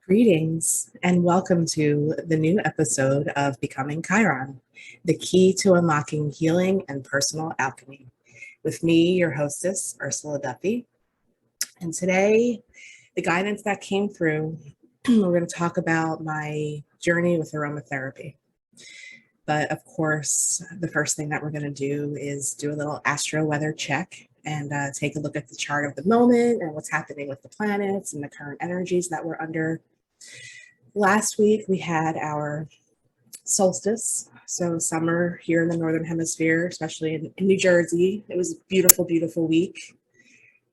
Greetings and welcome to the new episode of Becoming Chiron, the key to unlocking healing and personal alchemy. With me, your hostess, Ursula Duffy. And today, the guidance that came through, we're going to talk about my journey with aromatherapy. But of course, the first thing that we're going to do is do a little astro-weather check and take a look at the chart of the moment and what's happening with the planets and the current energies that we're under. Last week, we had our solstice, so summer here in the Northern Hemisphere, especially in New Jersey. It was a beautiful, beautiful week.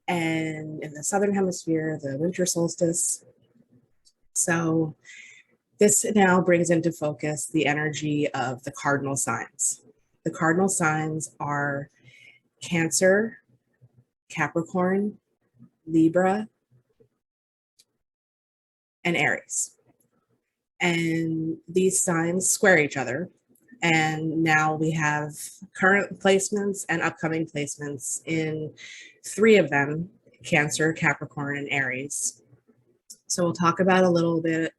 And in the Southern Hemisphere, the winter solstice. So this now brings into focus the energy of the cardinal signs. The cardinal signs are Cancer, Capricorn, Libra, and Aries. And these signs square each other. And now we have current placements and upcoming placements in three of them, Cancer, Capricorn, and Aries. So we'll talk about a little bit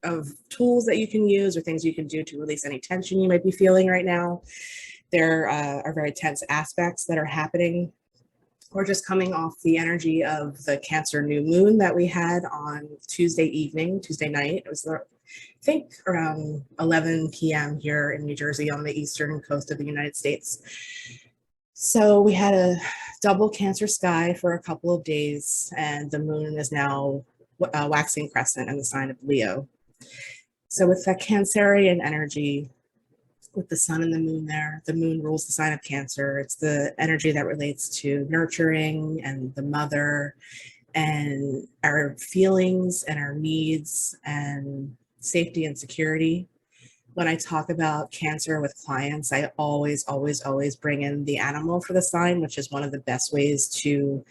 of tools that you can use or things you can do to release any tension you might be feeling right now. There are very tense aspects that are happening or just coming off the energy of the Cancer new moon that we had on Tuesday night. It was I think around 11 p.m. here in New Jersey on the eastern coast of the United States. So we had a double Cancer sky for a couple of days, and the moon is now waxing crescent in the sign of Leo. So with that Cancerian energy, with the sun and the moon there, the moon rules the sign of Cancer. It's the energy that relates to nurturing and the mother and our feelings and our needs and safety and security. When I talk about Cancer with clients, I always bring in the animal for the sign, which is one of the best ways to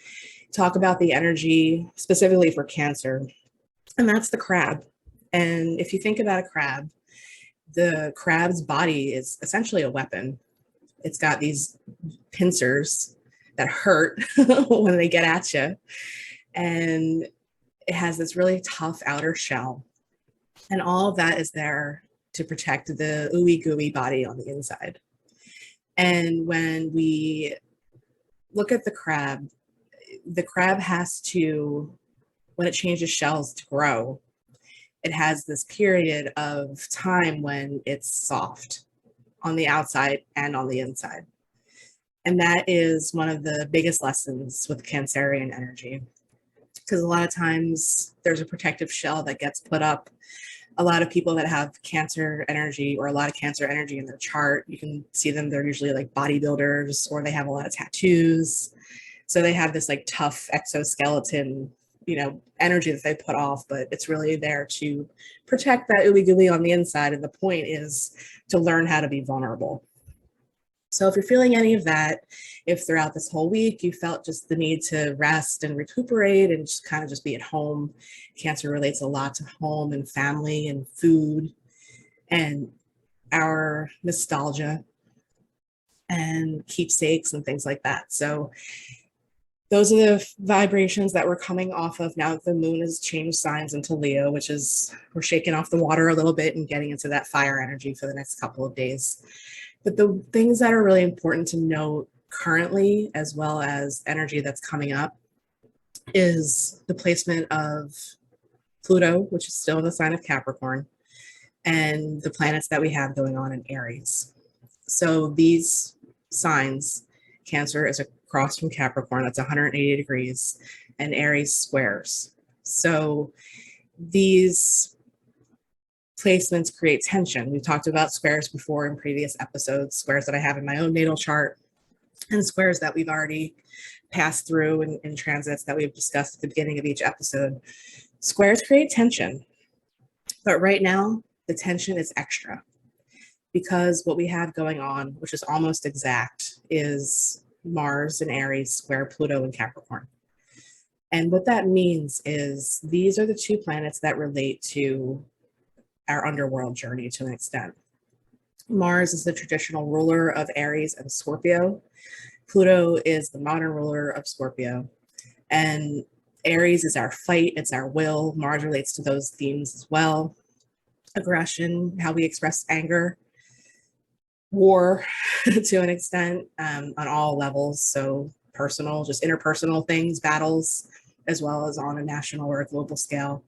talk about the energy specifically for Cancer. And that's the crab. And if you think about a crab, the crab's body is essentially a weapon. It's got these pincers that hurt when they get at you. And it has this really tough outer shell. And all of that is there to protect the ooey gooey body on the inside. And when we look at the crab has to, when it changes shells to grow, it has this period of time when it's soft on the outside and on the inside. And that is one of the biggest lessons with Cancerian energy, because a lot of times there's a protective shell that gets put up. A lot of people that have Cancer energy or a lot of Cancer energy in their chart, you can see them, they're usually like bodybuilders or they have a lot of tattoos. So they have this like tough exoskeleton energy that they put off, but it's really there to protect that ooey gooey on the inside. And the point is to learn how to be vulnerable. So if you're feeling any of that, if throughout this whole week you felt just the need to rest and recuperate and just kind of just be at home, Cancer relates a lot to home and family and food and our nostalgia and keepsakes and things like that. So those are the vibrations that we're coming off of now that the moon has changed signs into Leo, which is we're shaking off the water a little bit and getting into that fire energy for the next couple of days. But the things that are really important to note currently, as well as energy that's coming up, is the placement of Pluto, which is still in the sign of Capricorn, and the planets that we have going on in Aries. So these signs, Cancer is across from Capricorn, that's 180 degrees, and Aries squares. So these placements create tension. We've talked about squares before in previous episodes, squares that I have in my own natal chart, and squares that we've already passed through in transits that we've discussed at the beginning of each episode. Squares create tension, but right now the tension is extra because what we have going on, which is almost exact, is Mars and Aries square Pluto and Capricorn. And what that means is these are the two planets that relate to our underworld journey to an extent. Mars is the traditional ruler of Aries and Scorpio. Pluto is the modern ruler of Scorpio. And Aries is our fight, it's our will. Mars relates to those themes as well. Aggression, how we express anger, war to an extent, on all levels. So personal, just interpersonal things, battles, as well as on a national or a global scale.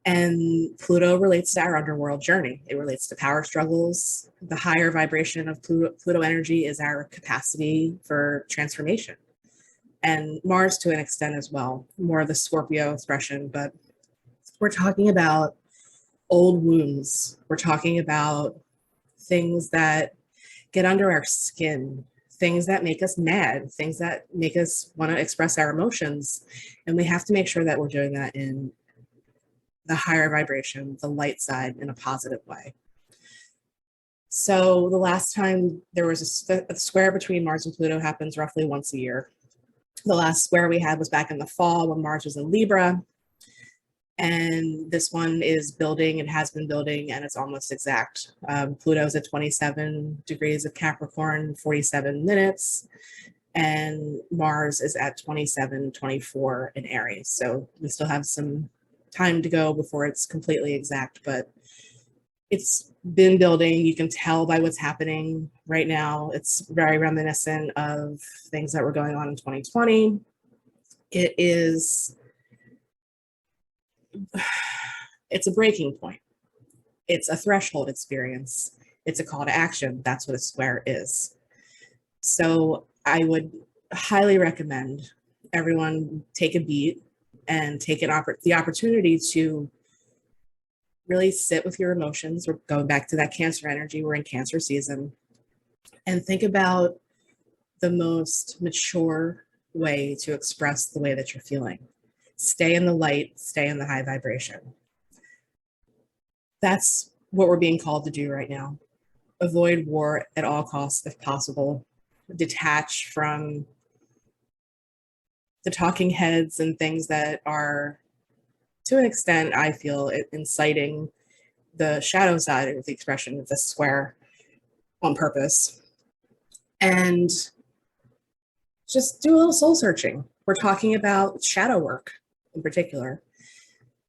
And Pluto relates to our underworld journey. It relates to power struggles. The higher vibration of Pluto energy is our capacity for transformation. And Mars to an extent as well, more of the Scorpio expression, but we're talking about old wounds. We're talking about things that get under our skin, things that make us mad, things that make us want to express our emotions. And we have to make sure that we're doing that in the higher vibration, the light side, in a positive way. So the last time there was a square between Mars and Pluto happens roughly once a year. The last square we had was back in the fall when Mars was in Libra. And this one is building, it has been building, and it's almost exact. Pluto's at 27 degrees of Capricorn, 47 minutes, and Mars is at 27-24 in Aries. So we still have some time to go before it's completely exact, but it's been building. You can tell by what's happening right now. It's very reminiscent of things that were going on in 2020. It's a breaking point. It's a threshold experience. It's a call to action. That's what a square is. So I would highly recommend everyone take a beat and take the opportunity to really sit with your emotions. We're going back to that Cancer energy. We're in Cancer season. And think about the most mature way to express the way that you're feeling. Stay in the light, stay in the high vibration. That's what we're being called to do right now. Avoid war at all costs if possible. Detach from the talking heads and things that are, to an extent, I feel, inciting the shadow side of the expression of the square on purpose. And just do a little soul searching. We're talking about shadow work in particular.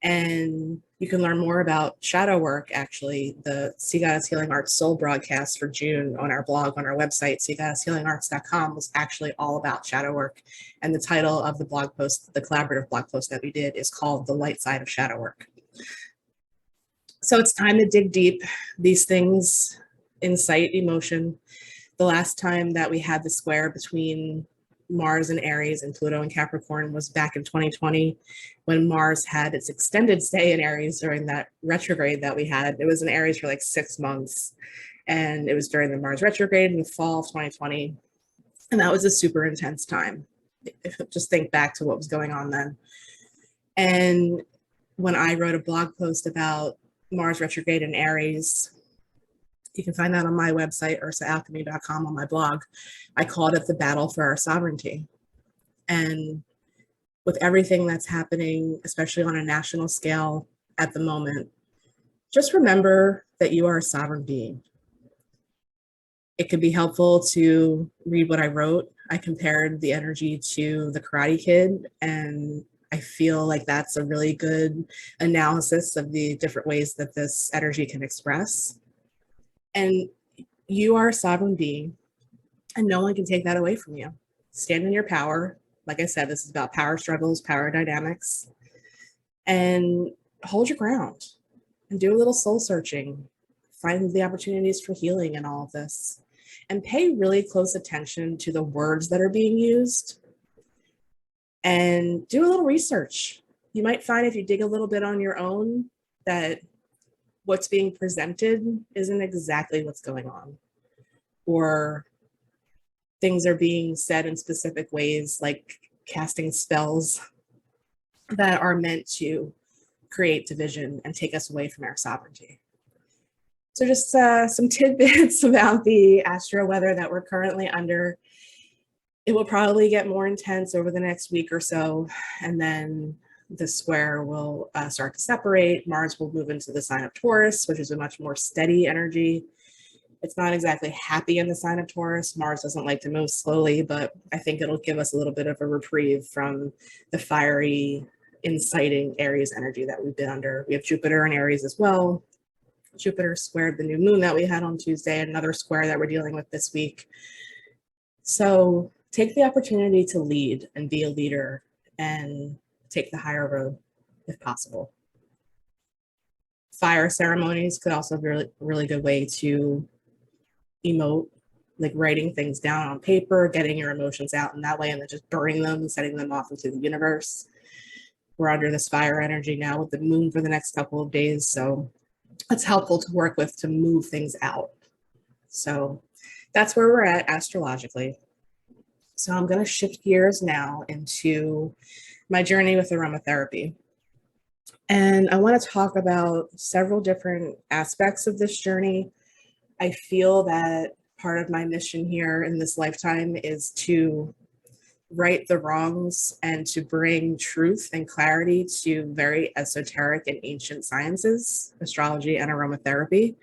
And you can learn more about shadow work, actually. The Sea Goddess Healing Arts Soul broadcast for June on our blog, on our website, seagoddesshealingarts.com, was actually all about shadow work. And the title of the blog post, the collaborative blog post that we did, is called The Light Side of Shadow Work. So it's time to dig deep. These things incite emotion. The last time that we had the square between Mars and Aries and Pluto and Capricorn was back in 2020, when Mars had its extended stay in Aries during that retrograde that we had. It was in Aries for like 6 months, and it was during the Mars retrograde in the fall of 2020. And that was a super intense time. Just think back to what was going on then. And when I wrote a blog post about Mars retrograde in Aries, you can find that on my website, ursaalchemy.com, on my blog. I called it the battle for our sovereignty. And with everything that's happening, especially on a national scale at the moment, just remember that you are a sovereign being. It could be helpful to read what I wrote. I compared the energy to the Karate Kid, and I feel like that's a really good analysis of the different ways that this energy can express. And you are a sovereign being, and no one can take that away from you. Stand in your power. Like I said, this is about power struggles, power dynamics, and hold your ground and do a little soul searching. Find the opportunities for healing in all of this, and pay really close attention to the words that are being used, and do a little research. You might find, if you dig a little bit on your own, that what's being presented isn't exactly what's going on, or things are being said in specific ways, like casting spells that are meant to create division and take us away from our sovereignty. So just some tidbits about the astro-weather that we're currently under. It will probably get more intense over the next week or so, and then the square will start to separate. Mars will move into the sign of Taurus, which is a much more steady energy. It's not exactly happy in the sign of Taurus. Mars doesn't like to move slowly, but I think it'll give us a little bit of a reprieve from the fiery, inciting Aries energy that we've been under. We have Jupiter in Aries as well. Jupiter squared the new moon that we had on Tuesday, another square that we're dealing with this week. So take the opportunity to lead and be a leader and take the higher road if possible. Fire ceremonies could also be a really good way to emote, like writing things down on paper, getting your emotions out in that way, and then just burning them and setting them off into the universe. We're under this fire energy now with the moon for the next couple of days, so it's helpful to work with to move things out. So that's where we're at astrologically. So I'm going to shift gears now into my journey with aromatherapy. And I want to talk about several different aspects of this journey. I feel that part of my mission here in this lifetime is to right the wrongs and to bring truth and clarity to very esoteric and ancient sciences, astrology and aromatherapy.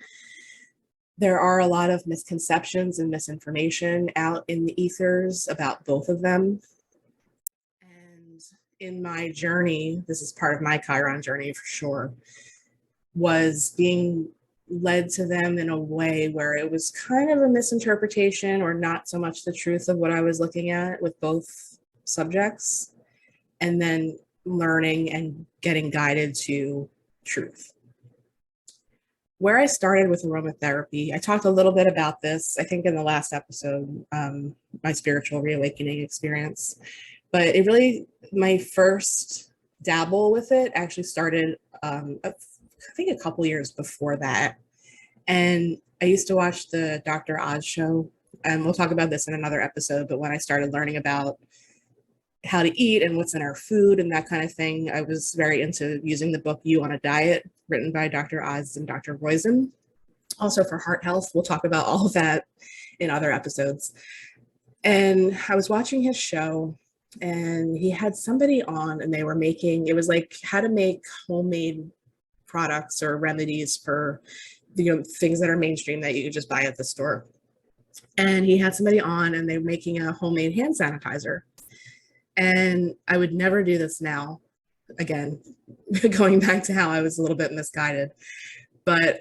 There are a lot of misconceptions and misinformation out in the ethers about both of them. And in my journey, this is part of my Chiron journey for sure, was being led to them in a way where it was kind of a misinterpretation or not so much the truth of what I was looking at with both subjects, and then learning and getting guided to truth. Where I started with aromatherapy, I talked a little bit about this, I think in the last episode, my spiritual reawakening experience, but it really, my first dabble with it actually started, I think a couple years before that. And I used to watch the Dr. Oz show, and we'll talk about this in another episode, but when I started learning about how to eat and what's in our food and that kind of thing, I was very into using the book You on a Diet, written by Dr. Oz and Dr. Roizen. Also for heart health, we'll talk about all of that in other episodes. And I was watching his show, and he had somebody on, and they were making, it was like how to make homemade products or remedies for things that are mainstream that you could just buy at the store. And he had somebody on, and they were making a homemade hand sanitizer. And I would never do this now. Again, going back to how I was a little bit misguided, but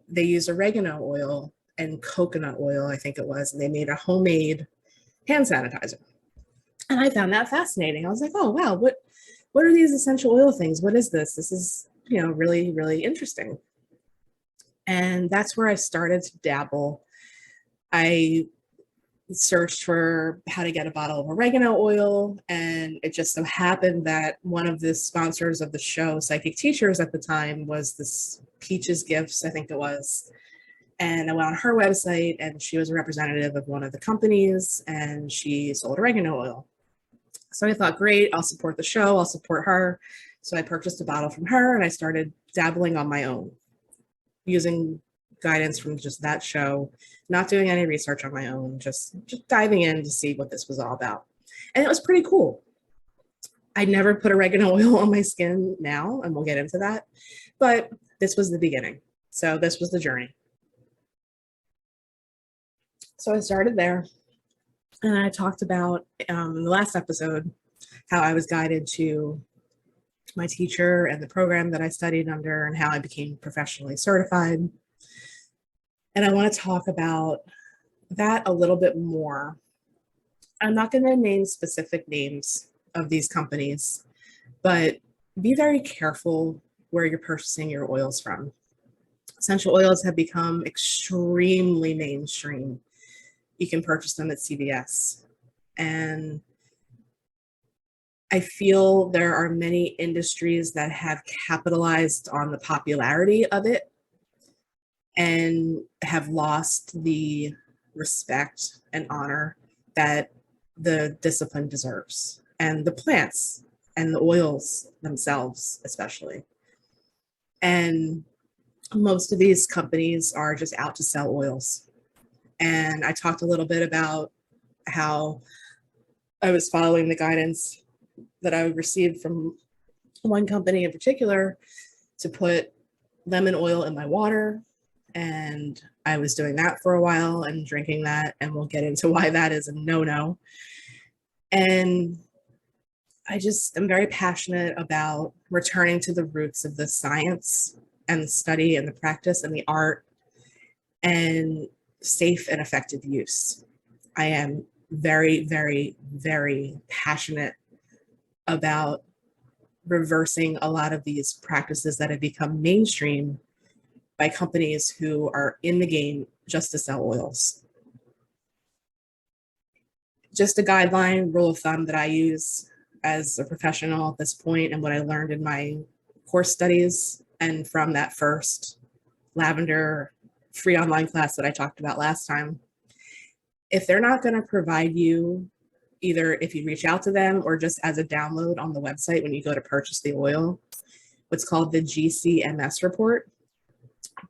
they used oregano oil and coconut oil, I think it was, and they made a homemade hand sanitizer. And I found that fascinating. I was like, oh wow, what are these essential oil things? What is this? This is, really, really interesting. And that's where I started to dabble. I searched for how to get a bottle of oregano oil, and it just so happened that one of the sponsors of the show, Psychic Teachers at the time, was this Peaches Gifts, I think it was. And I went on her website, and she was a representative of one of the companies, and she sold oregano oil. So I thought, great, I'll support the show, I'll support her. So I purchased a bottle from her, and I started dabbling on my own, using guidance from just that show, not doing any research on my own, just diving in to see what this was all about. And it was pretty cool. I never put oregano oil on my skin now, and we'll get into that, but this was the beginning. So this was the journey. So I started there, and I talked about in the last episode how I was guided to my teacher and the program that I studied under, and how I became professionally certified. And I want to talk about that a little bit more. I'm not going to name specific names of these companies, but be very careful where you're purchasing your oils from. Essential oils have become extremely mainstream. You can purchase them at CVS. And I feel there are many industries that have capitalized on the popularity of it and have lost the respect and honor that the discipline deserves, and the plants and the oils themselves, especially. And most of these companies are just out to sell oils. And I talked a little bit about how I was following the guidance that I received from one company in particular to put lemon oil in my water. And I was doing that for a while and drinking that, and we'll get into why that is a no-no. And I just am very passionate about returning to the roots of the science and the study and the practice and the art and safe and effective use. I am very, very, very passionate about reversing a lot of these practices that have become mainstream by companies who are in the game just to sell oils. Just a guideline, rule of thumb that I use as a professional at this point, and what I learned in my course studies and from that first lavender free online class that I talked about last time. If they're not going to provide you, either if you reach out to them or just as a download on the website when you go to purchase the oil, what's called the GCMS report,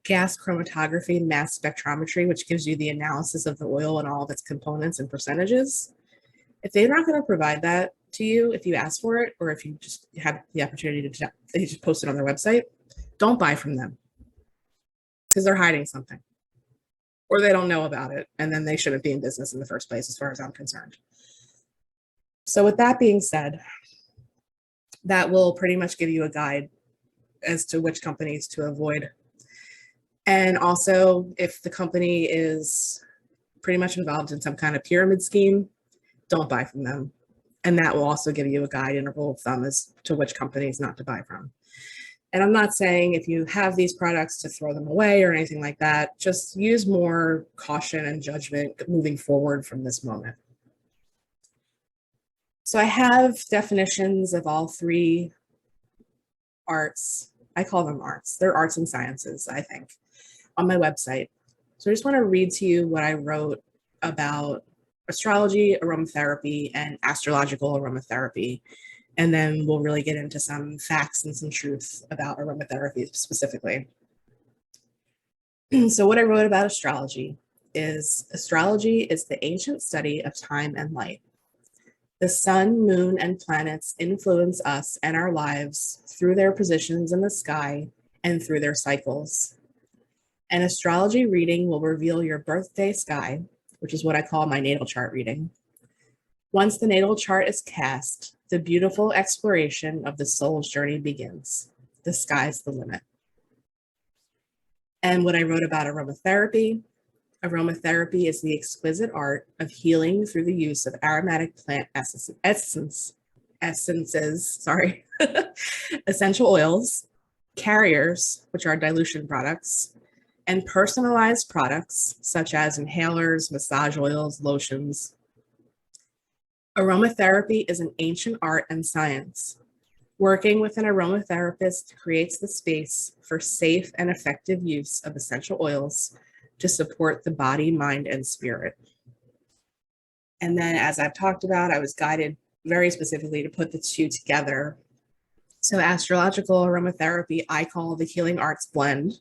gas chromatography mass spectrometry, which gives you the analysis of the oil and all of its components and percentages. If they're not going to provide that to you, if you ask for it, or if you just have the opportunity to they just post it on their website, don't buy from them, because they're hiding something, or they don't know about it, and then they shouldn't be in business in the first place, as far as I'm concerned. So with that being said, that will pretty much give you a guide as to which companies to avoid. And also, if the company is pretty much involved in some kind of pyramid scheme, don't buy from them. And that will also give you a guide and a rule of thumb as to which companies not to buy from. And I'm not saying if you have these products to throw them away or anything like that, just use more caution and judgment moving forward from this moment. So I have definitions of all three arts. I call them arts. They're arts and sciences, I think, on my website. So I just want to read to you what I wrote about astrology, aromatherapy, and astrological aromatherapy. And then we'll really get into some facts and some truth about aromatherapy specifically. So what I wrote about astrology is the ancient study of time and light. The sun, moon, and planets influence us and our lives through their positions in the sky and through their cycles. An astrology reading will reveal your birthday sky, which is what I call my natal chart reading. Once the natal chart is cast, the beautiful exploration of the soul's journey begins. The sky's the limit. And what I wrote about aromatherapy is the exquisite art of healing through the use of aromatic plant essences, essential oils, carriers, which are dilution products, and personalized products such as inhalers, massage oils, lotions. Aromatherapy is an ancient art and science. Working with an aromatherapist creates the space for safe and effective use of essential oils to support the body, mind, and spirit. And then, as I've talked about, I was guided very specifically to put the two together. So astrological aromatherapy, I call the healing arts blend.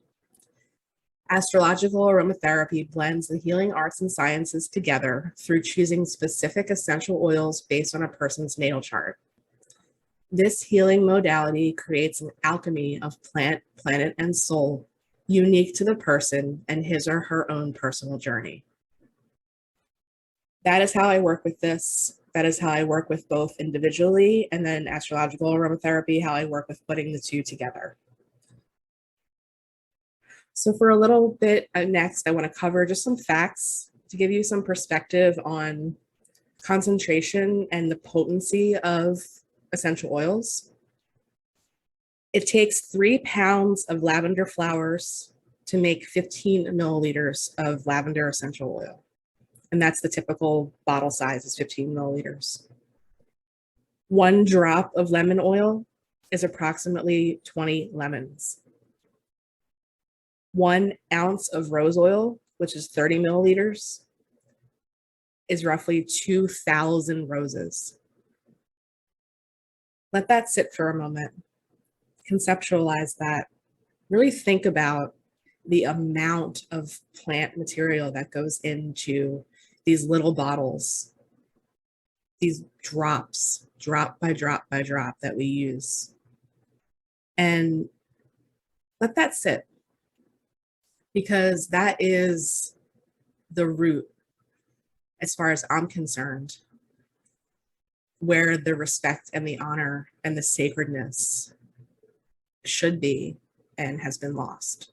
Astrological aromatherapy blends the healing arts and sciences together through choosing specific essential oils based on a person's natal chart. This healing modality creates an alchemy of plant, planet, and soul, unique to the person and his or her own personal journey. That is how I work with this. That is how I work with both individually, and then astrological aromatherapy, how I work with putting the two together. So for a little bit next, I want to cover just some facts to give you some perspective on concentration and the potency of essential oils. It takes 3 pounds of lavender flowers to make 15 milliliters of lavender essential oil. And that's the typical bottle size, is 15 milliliters. 1 drop of lemon oil is approximately 20 lemons. 1 ounce of rose oil, which is 30 milliliters, is roughly 2,000 roses. Let that sit for a moment. Conceptualize that. Really think about the amount of plant material that goes into these little bottles, these drops, drop by drop by drop that we use. And let that sit. because that is the root, as far as I'm concerned, where the respect and the honor and the sacredness should be and has been lost.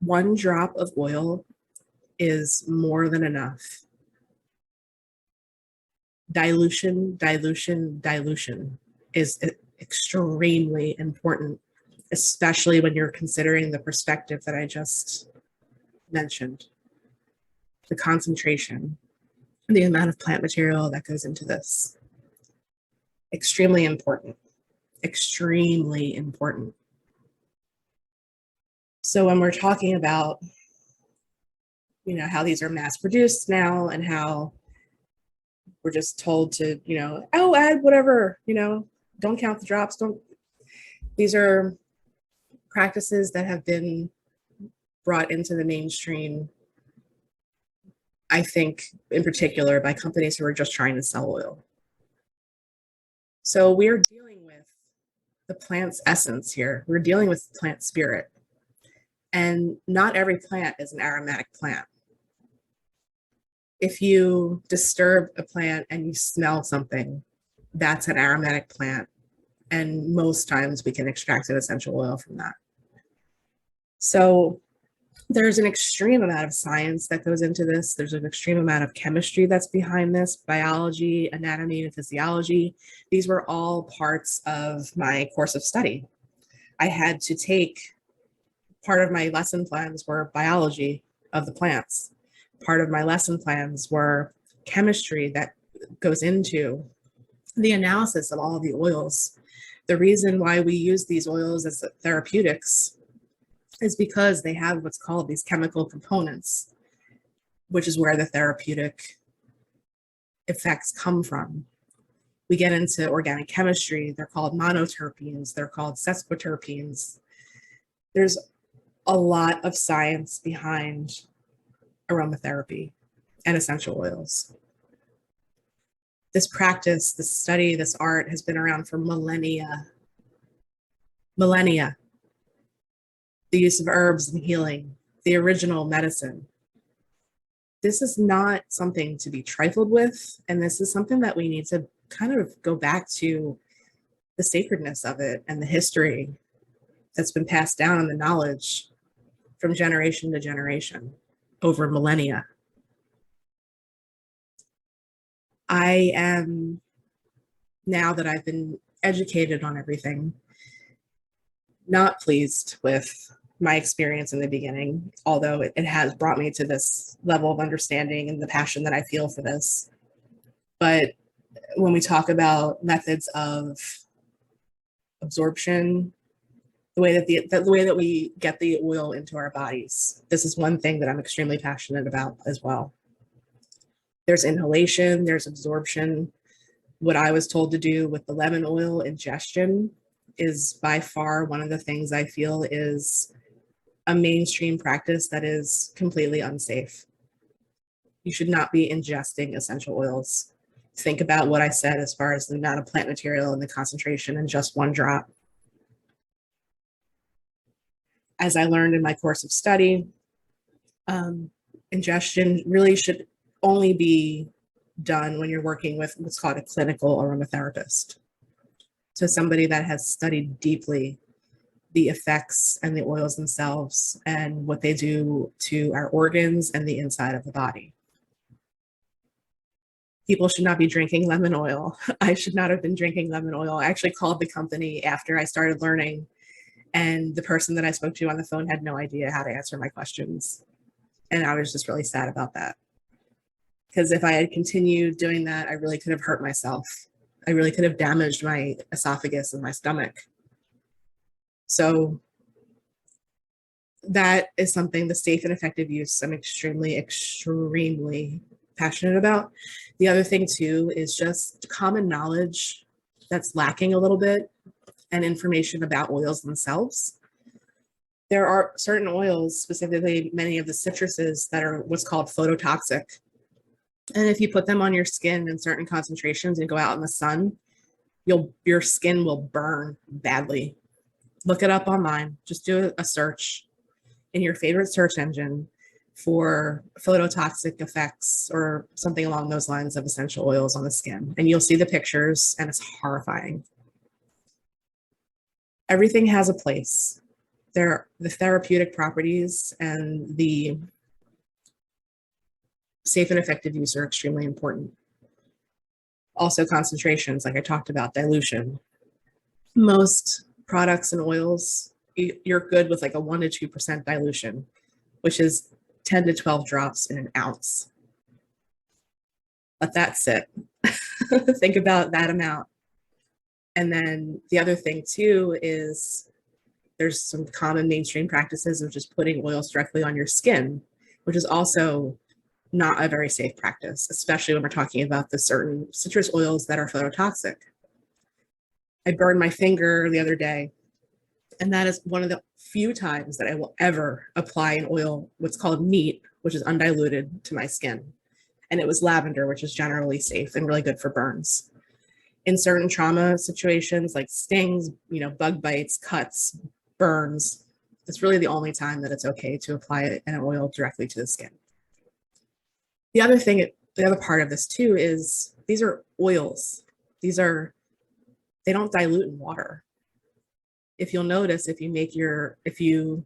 One drop of oil is more than enough. Dilution, dilution, dilution is extremely important, especially when you're considering the perspective that I just mentioned. The concentration, the amount of plant material that goes into this. Extremely important. Extremely important. So when we're talking about, you know, how these are mass produced now and how we're just told to, you know, oh, add whatever, you know, don't count the drops, don't. These are practices that have been brought into the mainstream, I think, in particular by companies who are just trying to sell oil. So we're dealing with the plant's essence here. We're dealing with plant spirit. And not every plant is an aromatic plant. If you disturb a plant and you smell something, that's an aromatic plant. And most times we can extract an essential oil from that. So there's an extreme amount of science that goes into this. There's an extreme amount of chemistry that's behind this, biology, anatomy, and physiology. These were all parts of my course of study. I had to take, part of my lesson plans were biology of the plants. Part of my lesson plans were chemistry that goes into the analysis of all of the oils. The reason why we use these oils as therapeutics is because they have what's called these chemical components, which is where the therapeutic effects come from. We get into organic chemistry. They're called monoterpenes. They're called sesquiterpenes. There's a lot of science behind aromatherapy and essential oils. This practice, this study, this art has been around for millennia. Millennia. The use of herbs and healing, the original medicine. This is not something to be trifled with, and this is something that we need to kind of go back to the sacredness of it and the history that's been passed down and the knowledge from generation to generation over millennia. I am, now that I've been educated on everything, not pleased with my experience in the beginning, although it has brought me to this level of understanding and the passion that I feel for this. But when we talk about methods of absorption, the way that we get the oil into our bodies, this is one thing that I'm extremely passionate about as well. There's inhalation, there's absorption. What I was told to do with the lemon oil ingestion is by far one of the things I feel is a mainstream practice that is completely unsafe. You should not be ingesting essential oils. Think about what I said as far as the amount of plant material and the concentration in just one drop. As I learned in my course of study, ingestion really should only be done when you're working with what's called a clinical aromatherapist. So somebody that has studied deeply the effects and the oils themselves and what they do to our organs and the inside of the body. People should not be drinking lemon oil. I should not have been drinking lemon oil. I actually called the company after I started learning, and the person that I spoke to on the phone had no idea how to answer my questions. And I was just really sad about that. Because if I had continued doing that, I really could have hurt myself. I really could have damaged my esophagus and my stomach. So that is something, the safe and effective use, I'm extremely, extremely passionate about. The other thing too is just common knowledge that's lacking a little bit, and information about oils themselves. There are certain oils, specifically many of the citruses, that are what's called phototoxic. And if you put them on your skin in certain concentrations and go out in the sun, your skin will burn badly. Look it up online. Just do a search. in your favorite search engine for phototoxic effects or something along those lines of essential oils on the skin. And you'll see the pictures, and it's horrifying. Everything has a place. The therapeutic properties and the safe and effective use are extremely important. Also, concentrations, like I talked about, dilution. Most products and oils, you're good with like a 1 to 2% dilution, which is 10 to 12 drops in an ounce. Let that sit. Think about that amount. And then the other thing too is there's some common mainstream practices of just putting oils directly on your skin, which is also not a very safe practice, especially when we're talking about the certain citrus oils that are phototoxic. I burned my finger the other day, and that is one of the few times that I will ever apply an oil, what's called neat, which is undiluted, to my skin. And it was lavender, which is generally safe and really good for burns. In certain trauma situations like stings, bug bites, cuts, burns, it's really the only time that it's okay to apply an oil directly to the skin. The other part of this too is these are oils. They don't dilute in water. If you'll notice, if you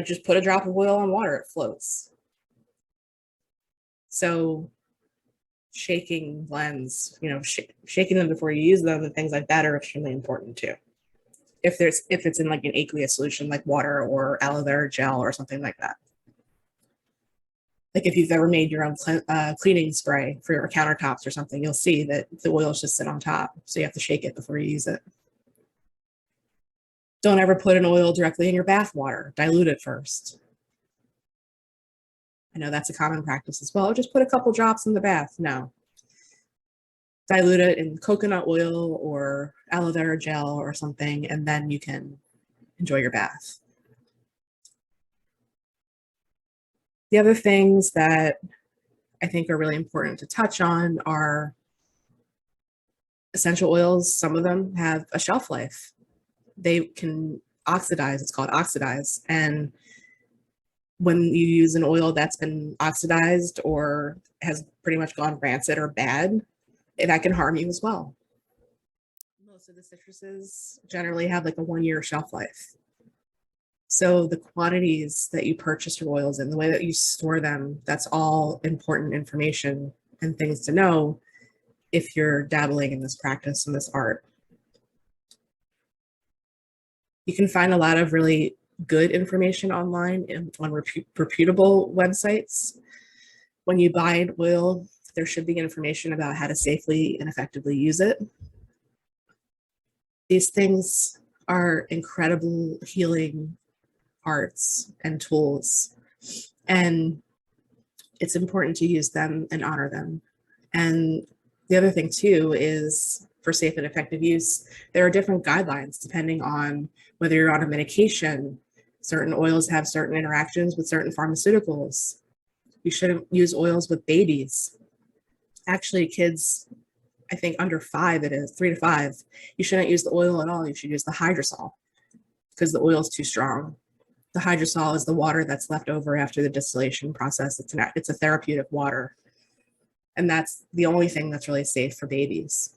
just put a drop of oil on water, it floats. So shaking blends, shaking them before you use them and things like that are extremely important too. If it's in like an aqueous solution like water or aloe vera gel or something like that. Like if you've ever made your own cleaning spray for your countertops or something, you'll see that the oils just sit on top. So you have to shake it before you use it. Don't ever put an oil directly in your bath water. Dilute it first. I know that's a common practice as well. Just put a couple drops in the bath. No. Dilute it in coconut oil or aloe vera gel or something, and then you can enjoy your bath. The other things that I think are really important to touch on are essential oils. Some of them have a shelf life. They can oxidize. It's called oxidize. And when you use an oil that's been oxidized or has pretty much gone rancid or bad, that can harm you as well. Most of the citruses generally have like a 1-year shelf life. So the quantities that you purchase your oils in, the way that you store them, that's all important information and things to know if you're dabbling in this practice and this art. You can find a lot of really good information online on reputable websites. When you buy an oil, there should be information about how to safely and effectively use it. These things are incredible healing arts and tools, and it's important to use them and honor them. And the other thing too is for safe and effective use, there are different guidelines depending on whether you're on a medication. Certain oils have certain interactions with certain pharmaceuticals. You shouldn't use oils with babies. Actually, kids, I think under 5, it is 3 to 5, you shouldn't use the oil at all. You should use the hydrosol because the oil is too strong. The hydrosol is the water that's left over after the distillation process. It's a therapeutic water. And that's the only thing that's really safe for babies.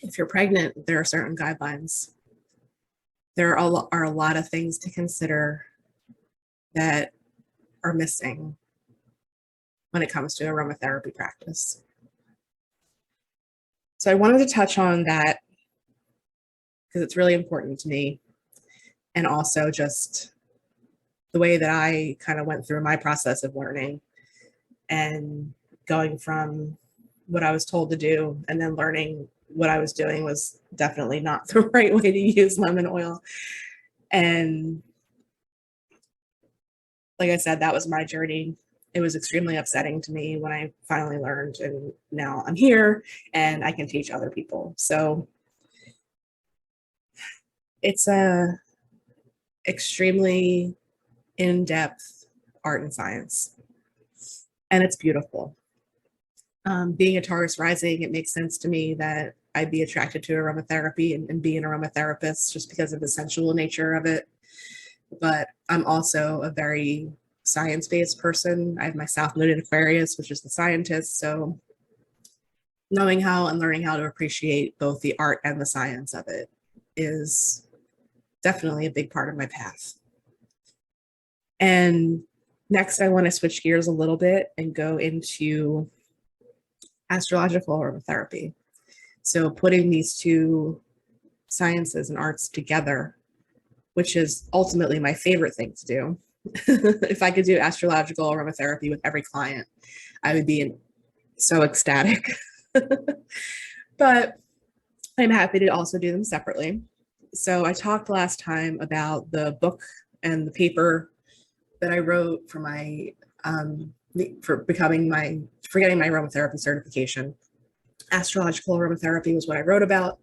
If you're pregnant, there are certain guidelines. There are a lot of things to consider that are missing when it comes to aromatherapy practice. So I wanted to touch on that because it's really important to me, and also just the way that I kind of went through my process of learning and going from what I was told to do and then learning what I was doing was definitely not the right way to use lemon oil. And like I said, that was my journey. It was extremely upsetting to me when I finally learned, and now I'm here and I can teach other people. So it's a extremely in-depth art and science, and it's beautiful. Being a Taurus rising, it makes sense to me that I'd be attracted to aromatherapy and be an aromatherapist just because of the sensual nature of it. but I'm also a very science-based person. I have my South Node in Aquarius, which is the scientist. So knowing how and learning how to appreciate both the art and the science of it is definitely a big part of my path. And next, I want to switch gears a little bit and go into astrological aromatherapy. So putting these two sciences and arts together, which is ultimately my favorite thing to do. If I could do astrological aromatherapy with every client, I would be so ecstatic. But I'm happy to also do them separately. So I talked last time about the book and the paper that I wrote for my for getting my aromatherapy certification. Astrological aromatherapy was what I wrote about.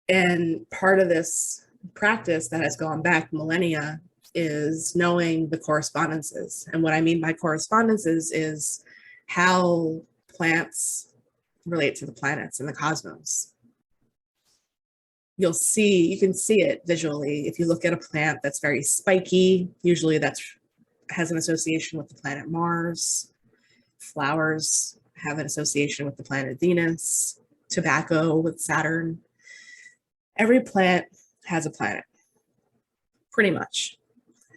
And part of this practice that has gone back millennia is knowing the correspondences. And what I mean by correspondences is how plants relate to the planets and the cosmos. You can see it visually. If you look at a plant that's very spiky, usually that has an association with the planet Mars. Flowers have an association with the planet Venus. Tobacco with Saturn. Every plant has a planet, pretty much.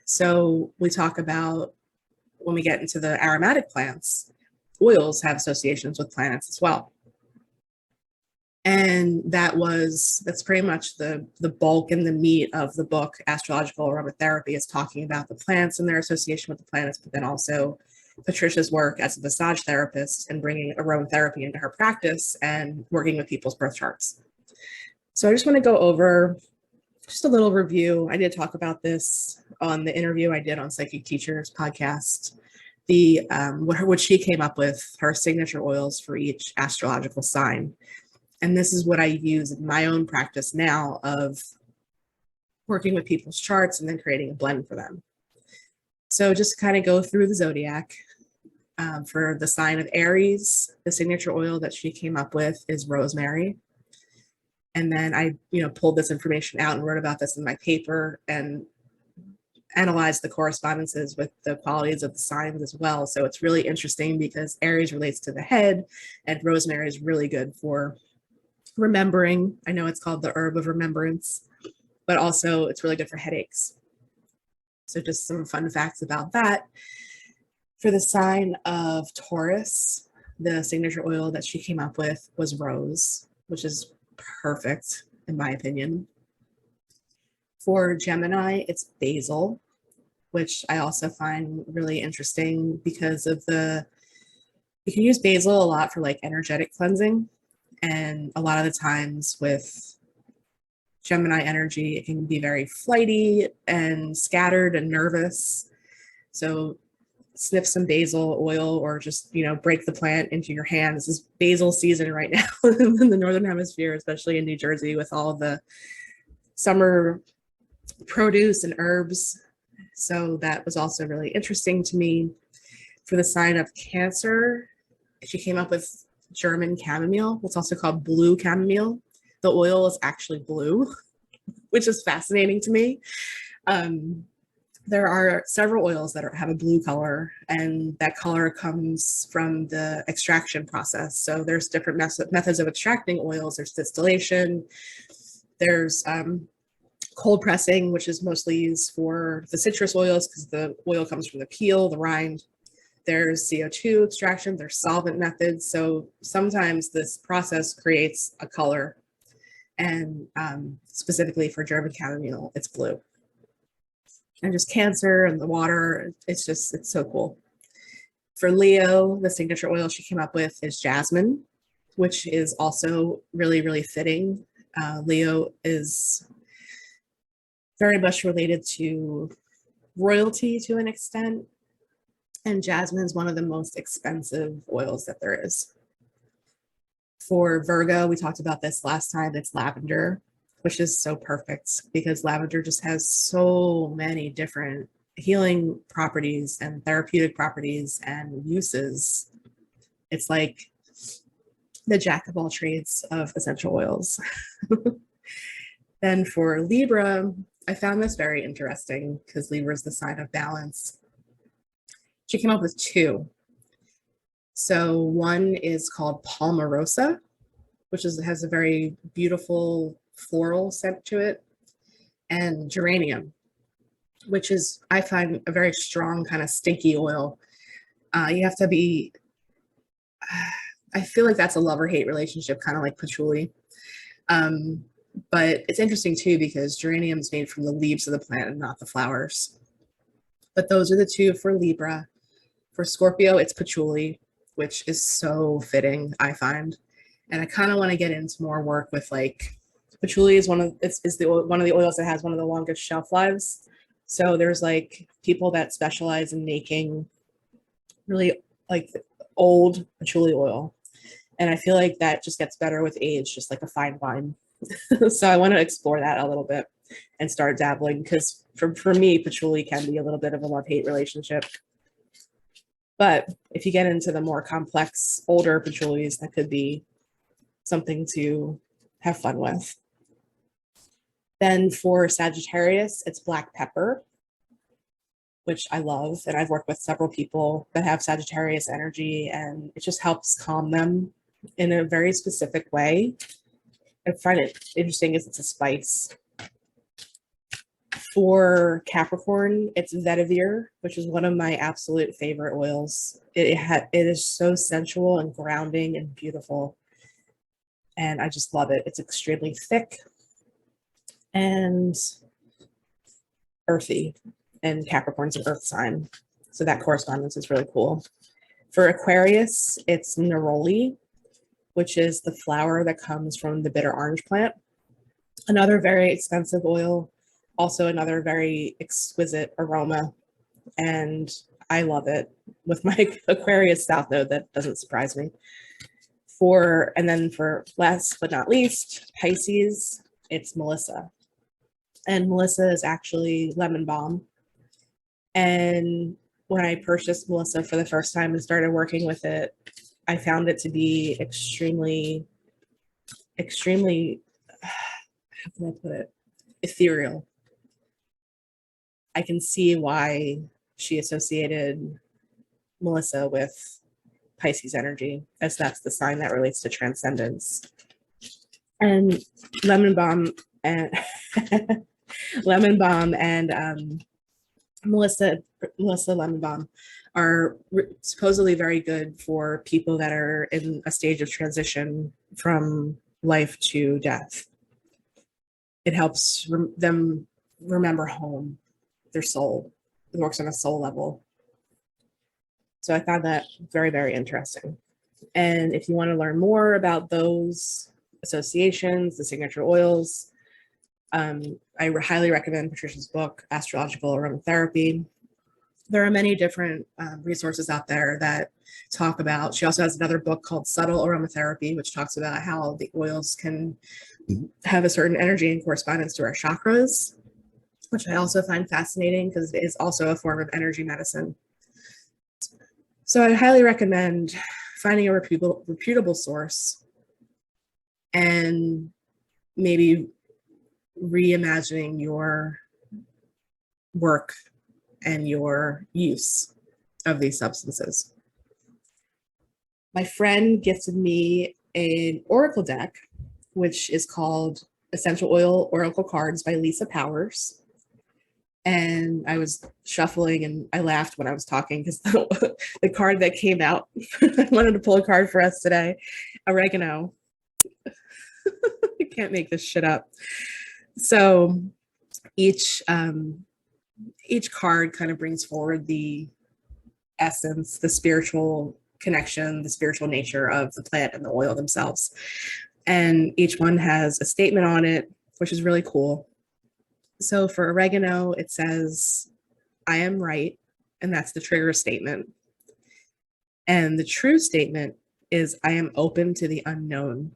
So we talk about, when we get into the aromatic plants, oils have associations with planets as well. And that's pretty much the bulk and the meat of the book, Astrological Aromatherapy, is talking about the plants and their association with the planets, but then also Patricia's work as a massage therapist and bringing aromatherapy into her practice and working with people's birth charts. So I just want to go over just a little review. I did talk about this on the interview I did on Psychic Teachers podcast, what she came up with, her signature oils for each astrological sign. And this is what I use in my own practice now of working with people's charts and then creating a blend for them. So just kind of go through the zodiac. For the sign of Aries, the signature oil that she came up with is rosemary. And then I, pulled this information out and wrote about this in my paper and analyzed the correspondences with the qualities of the signs as well. So it's really interesting because Aries relates to the head and rosemary is really good for remembering. I know it's called the herb of remembrance, but also it's really good for headaches. So just some fun facts about that. For the sign of Taurus, the signature oil that she came up with was rose, which is perfect in my opinion. For Gemini, it's basil, which I also find really interesting because of you can use basil a lot for like energetic cleansing. And a lot of the times with Gemini energy, it can be very flighty and scattered and nervous. So sniff some basil oil or just, break the plant into your hand. This is basil season right now in the Northern Hemisphere, especially in New Jersey with all the summer produce and herbs. So that was also really interesting to me. For the sign of Cancer, she came up with German chamomile. It's also called blue chamomile. The oil is actually blue, which is fascinating to me. There are several oils that have a blue color, and that color comes from the extraction process. So there's different methods of extracting oils. There's distillation. There's cold pressing, which is mostly used for the citrus oils because the oil comes from the peel, the rind. There's CO2 extraction, there's solvent methods. So sometimes this process creates a color, and specifically for German chamomile, it's blue. And just Cancer and the water, it's so cool. For Leo, the signature oil she came up with is jasmine, which is also really, really fitting. Leo is very much related to royalty to an extent. And jasmine is one of the most expensive oils that there is. For Virgo, we talked about this last time, it's lavender, which is so perfect because lavender just has so many different healing properties and therapeutic properties and uses. It's like the jack of all trades of essential oils. Then for Libra, I found this very interesting because Libra is the sign of balance. She came up with two. So one is called Palmarosa, which has a very beautiful floral scent to it, and geranium, which is, I find, a very strong kind of stinky oil. You have to be, I feel like that's a love or hate relationship, kind of like patchouli. Um, but it's interesting too because geranium is made from the leaves of the plant and not the flowers. But those are the two for Libra. For Scorpio, it's patchouli, which is so fitting, I find. And I kind of want to get into more work with like patchouli is one of the oils that has one of the longest shelf lives. So there's like people that specialize in making really like old patchouli oil. And I feel like that just gets better with age, just like a fine wine. So I want to explore that a little bit and start dabbling because for me, patchouli can be a little bit of a love-hate relationship. But if you get into the more complex, older patchoulis, that could be something to have fun with. Then for Sagittarius, it's black pepper, which I love. And I've worked with several people that have Sagittarius energy, and it just helps calm them in a very specific way. I find it interesting as it's a spice. For Capricorn, it's vetiver, which is one of my absolute favorite oils. It is so sensual and grounding and beautiful, and I just love it. It's extremely thick and earthy, and Capricorn's an earth sign, so that correspondence is really cool. For Aquarius, it's neroli, which is the flower that comes from the bitter orange plant. Another very expensive oil, also another very exquisite aroma, and I love it. With my Aquarius South Node, that doesn't surprise me. And then for last but not least, Pisces, it's Melissa. And Melissa is actually lemon balm. And when I purchased Melissa for the first time and started working with it, I found it to be extremely, extremely, how can I put it, ethereal. I can see why she associated Melissa with Pisces energy, as that's the sign that relates to transcendence. And lemon balm and lemon balm and Melissa lemon balm are supposedly very good for people that are in a stage of transition from life to death. It helps them remember home, their soul. It works on a soul level. So I found that very, very interesting. And if you want to learn more about those associations, the signature oils, I highly recommend Patricia's book, Astrological Aromatherapy. There are many different resources out there that talk about. She also has another book called Subtle Aromatherapy, which talks about how the oils can have a certain energy in correspondence to our chakras, which I also find fascinating because it is also a form of energy medicine. So I highly recommend finding a reputable source and maybe reimagining your work and your use of these substances. My friend gifted me an oracle deck, which is called Essential Oil Oracle Cards by Lisa Powers. And I was shuffling and I laughed when I was talking because the card that came out, I wanted to pull a card for us today, oregano. I can't make this shit up. So each card kind of brings forward the essence, the spiritual connection, the spiritual nature of the plant and the oil themselves. And each one has a statement on it, which is really cool. So for oregano, it says, I am right. And that's the trigger statement. And the true statement is, I am open to the unknown.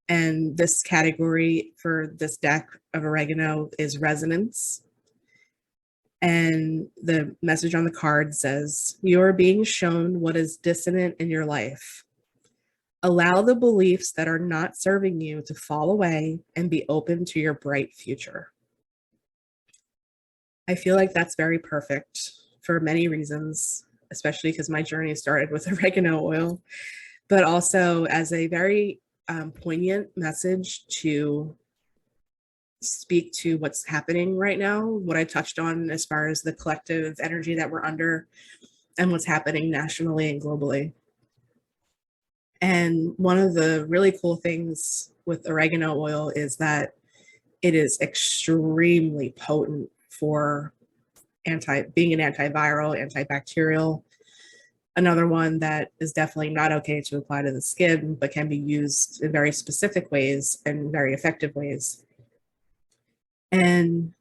And this category for this deck of oregano is resonance. And the message on the card says, you are being shown what is dissonant in your life. Allow the beliefs that are not serving you to fall away and be open to your bright future. I feel like that's very perfect for many reasons, especially because my journey started with oregano oil, but also as a very poignant message to speak to what's happening right now, what I touched on as far as the collective energy that we're under and what's happening nationally and globally. And one of the really cool things with oregano oil is that it is extremely potent for being an antiviral, antibacterial. Another one that is definitely not okay to apply to the skin, but can be used in very specific ways and very effective ways. And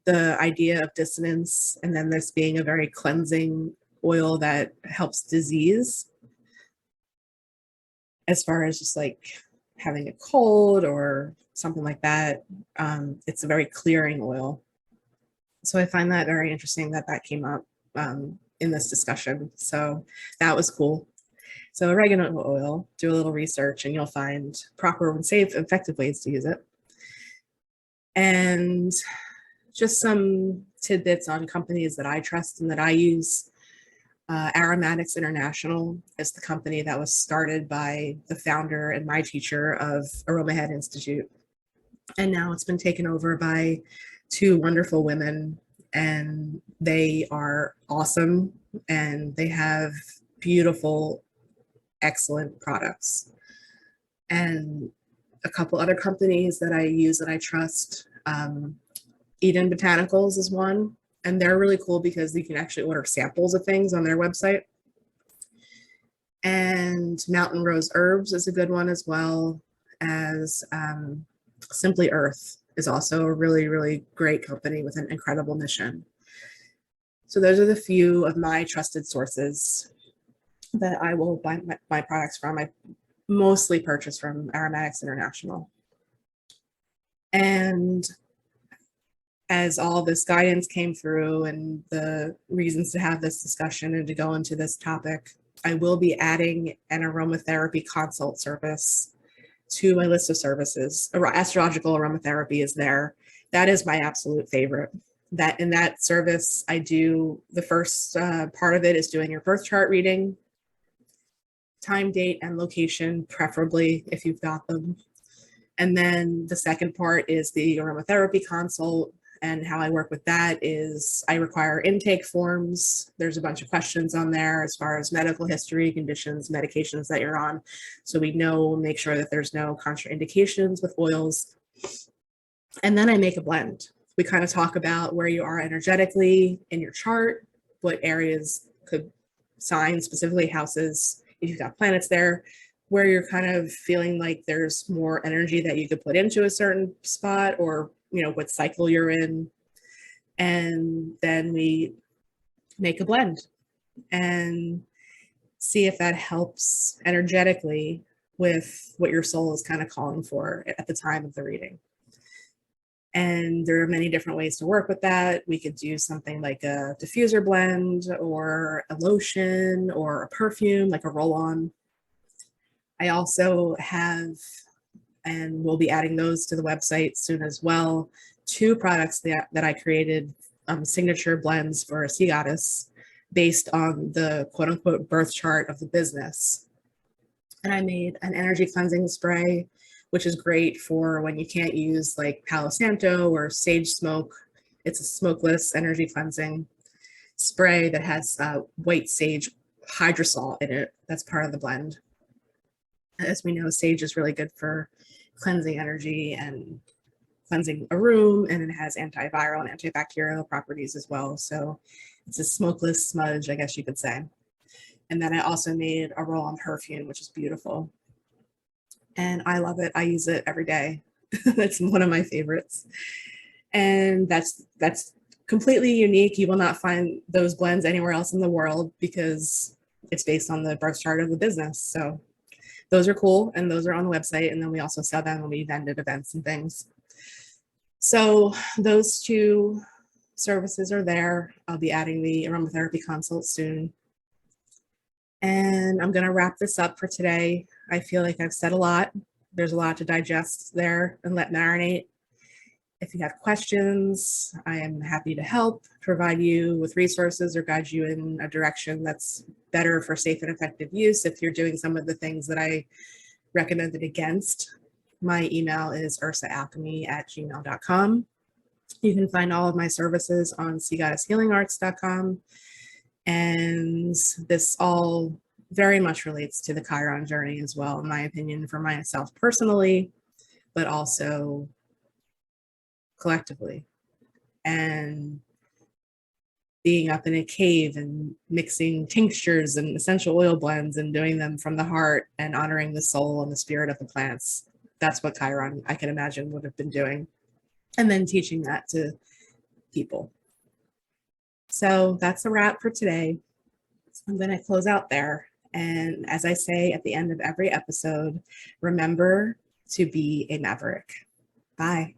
the idea of dissonance, and then this being a very cleansing oil that helps disease, as far as just like having a cold or something like that. It's a very clearing oil. So I find that very interesting that that came up in this discussion. So that was cool. So oregano oil, do a little research and you'll find proper and safe, effective ways to use it. And just some tidbits on companies that I trust and that I use. Aromatics International is the company that was started by the founder and my teacher of Aromahead Institute. And now it's been taken over by two wonderful women, and they are awesome and they have beautiful, excellent products. And a couple other companies that I use that I trust, Eden Botanicals is one, and they're really cool because you can actually order samples of things on their website. And Mountain Rose Herbs is a good one, as well as Simply Earth is also a really, really great company with an incredible mission. So those are the few of my trusted sources that I will buy my products from. I mostly purchase from Aromatics International. And as all this guidance came through and the reasons to have this discussion and to go into this topic, I will be adding an aromatherapy consult service to my list of services. Astrological aromatherapy is there. That is my absolute favorite. That in that service, I do the first part of it is doing your birth chart reading, time, date, and location, preferably if you've got them. And then the second part is the aromatherapy consult. And how I work with that is I require intake forms. There's a bunch of questions on there as far as medical history, conditions, medications that you're on. So we make sure that there's no contraindications with oils. And then I make a blend. We kind of talk about where you are energetically in your chart, what areas could, signs, specifically houses, if you've got planets there, where you're kind of feeling like there's more energy that you could put into a certain spot, or what cycle you're in. And then we make a blend and see if that helps energetically with what your soul is kind of calling for at the time of the reading. And there are many different ways to work with that. We could do something like a diffuser blend or a lotion or a perfume, like a roll-on. I also have, and we'll be adding those to the website soon as well, 2 products that I created, signature blends for a sea goddess based on the quote unquote birth chart of the business. And I made an energy cleansing spray, which is great for when you can't use like Palo Santo or sage smoke. It's a smokeless energy cleansing spray that has white sage hydrosol in it. That's part of the blend. As we know, sage is really good for cleansing energy and cleansing a room, and it has antiviral and antibacterial properties as well. So it's a smokeless smudge, I guess you could say. And then I also made a roll-on perfume, which is beautiful. And I love it. I use it every day. That's one of my favorites. And that's completely unique. You will not find those blends anywhere else in the world because it's based on the birth chart of the business. So those are cool, and those are on the website. And then we also sell them when we vend at events and things. So those 2 services are there. I'll be adding the aromatherapy consult soon. And I'm going to wrap this up for today. I feel like I've said a lot. There's a lot to digest there and let marinate. If you have questions, I am happy to help, provide you with resources, or guide you in a direction that's better for safe and effective use if you're doing some of the things that I recommended against. My email is ursaalchemy@gmail.com. You can find all of my services on seagoddesshealingarts.com. And this all very much relates to the Chiron journey as well, in my opinion, for myself personally, but also collectively. And being up in a cave and mixing tinctures and essential oil blends and doing them from the heart and honoring the soul and the spirit of the plants. That's what Chiron, I can imagine, would have been doing. And then teaching that to people. So that's a wrap for today. I'm going to close out there. And as I say at the end of every episode, remember to be a maverick. Bye.